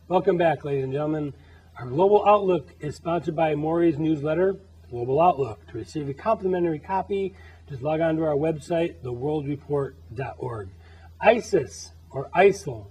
Welcome back, ladies and gentlemen. Our Global Outlook is sponsored by Maury's newsletter, Global Outlook. To receive a complimentary copy, just log on to our website, theworldreport.org. ISIS, or ISIL,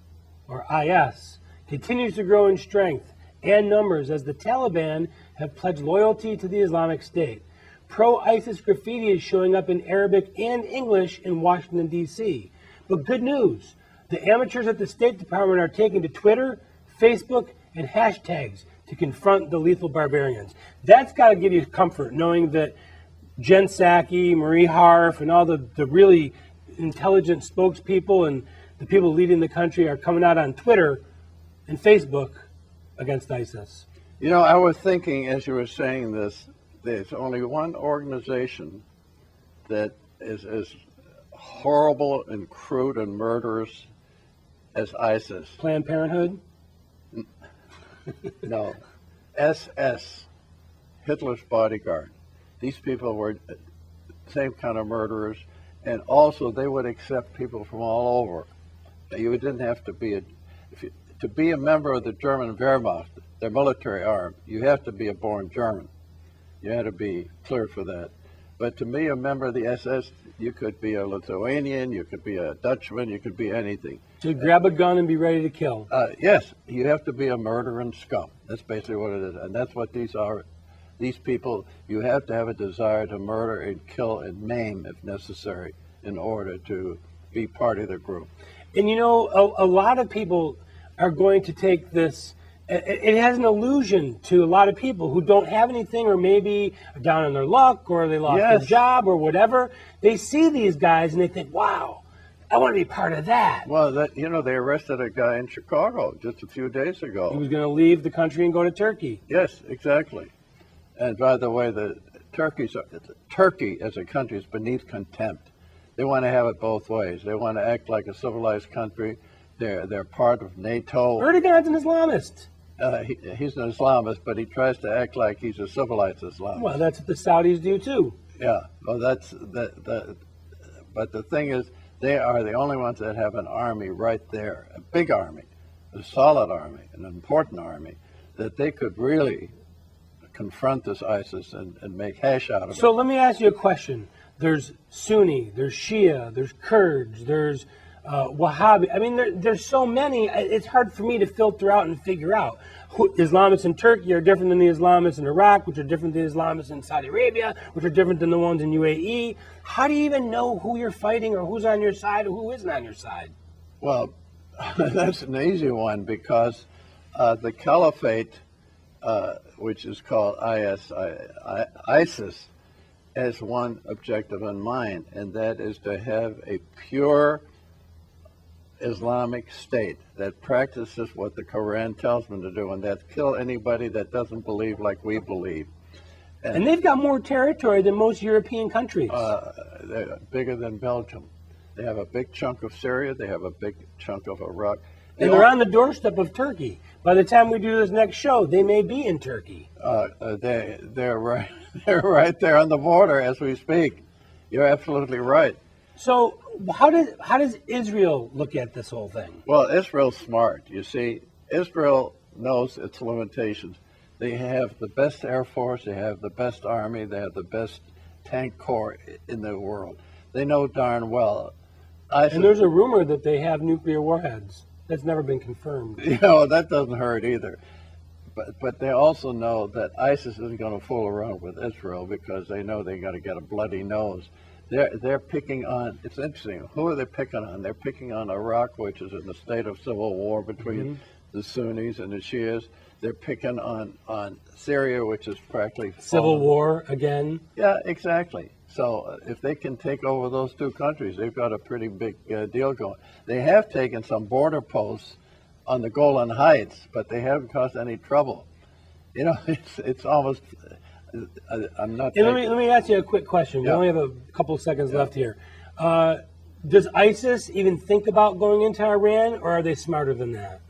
or IS, continues to grow in strength and numbers as the Taliban have pledged loyalty to the Islamic State. Pro-ISIS graffiti is showing up in Arabic and English in Washington, D.C. But good news, the amateurs at the State Department are taking to Twitter, Facebook, and hashtags to confront the lethal barbarians. That's got to give you comfort, knowing that Jen Psaki, Marie Harf, and all the really intelligent spokespeople and the people leading the country are coming out on Twitter and Facebook against ISIS. You know, I was thinking as you were saying this, there's only one organization that is as horrible and crude and murderous as ISIS. Planned Parenthood? No. SS, Hitler's bodyguard. These people were the same kind of murderers, and also they would accept people from all over. You didn't have to be to be a member of the German Wehrmacht, their military arm. You have to be a born German. You had to be cleared for that. But to be a member of the SS, you could be a Lithuanian, you could be a Dutchman, you could be anything. So grab a gun and be ready to kill. Yes, you have to be a murderer and scum. That's basically what it is. And that's what these are. These people, you have to have a desire to murder and kill and maim if necessary in order to be part of the group. And you know, a lot of people are going to take this. It has an illusion to a lot of people who don't have anything, or maybe are down on their luck, or they lost their job, or whatever. They see these guys and they think, "Wow, I want to be part of that." Well, they arrested a guy in Chicago just a few days ago. He was going to leave the country and go to Turkey. Yes, exactly. And by the way, Turkey as a country is beneath contempt. They want to have it both ways. They want to act like a civilized country. They're part of NATO. Erdogan's an Islamist. He's an Islamist, but he tries to act like he's a civilized Islamist. Well, that's what the Saudis do too. Yeah. Well, but the thing is, they are the only ones that have an army right there, a big army, a solid army, an important army, that they could really confront this ISIS and make hash out of it. So let me ask you a question. There's Sunni, there's Shia, there's Kurds, there's Wahhabi. I mean, there's so many. It's hard for me to filter out and figure out. Islamists in Turkey are different than the Islamists in Iraq, which are different than the Islamists in Saudi Arabia, which are different than the ones in UAE. How do you even know who you're fighting, or who's on your side, or who isn't on your side? Well, that's an easy one, because the caliphate, which is called ISIS, has one objective in mind, and that is to have a pure Islamic state that practices what the Quran tells them to do, and that's kill anybody that doesn't believe like we believe. And they've got more territory than most European countries. They're bigger than Belgium. They have a big chunk of Syria. They have a big chunk of Iraq. And they're on the doorstep of Turkey. By the time we do this next show, they may be in Turkey. They're right. They're right there on the border as we speak. You're absolutely right. So how does Israel look at this whole thing? Well, Israel's smart. You see, Israel knows its limitations. They have the best Air Force. They have the best Army. They have the best tank corps in the world. They know darn well. And there's a rumor that they have nuclear warheads. That's never been confirmed. You know, that doesn't hurt either. But they also know that ISIS isn't going to fool around with Israel, because they know they're going to get a bloody nose. They're picking on, it's interesting, who are they picking on? They're picking on Iraq, which is in a state of civil war between the Sunnis and the Shias. They're picking on Syria, which is practically civil war again. Yeah, exactly. So if they can take over those two countries, they've got a pretty big deal going. They have taken some border posts on the Golan Heights, but they haven't caused any trouble. You know, it's almost. I'm not. And let me ask you a quick question. We only have a couple of seconds left here. Does ISIS even think about going into Iran, or are they smarter than that?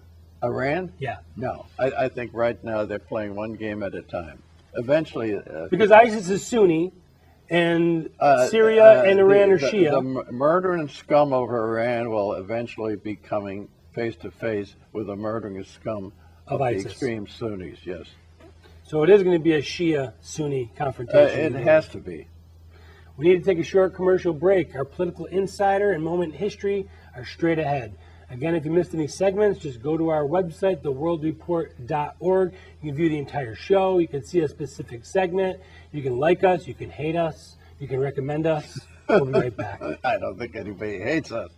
Iran? Yeah. No, I think right now they're playing one game at a time. Eventually. Because ISIS is Sunni, and Syria and Iran are Shia. The murdering scum of Iran will eventually be coming face to face with the murdering scum of the ISIS. extreme Sunnis, yes. So it is going to be a Shia-Sunni confrontation. It has to be. We need to take a short commercial break. Our political insider and moment in history are straight ahead. Again, if you missed any segments, just go to our website, theworldreport.org. You can view the entire show. You can see a specific segment. You can like us. You can hate us. You can recommend us. We'll be right back. I don't think anybody hates us.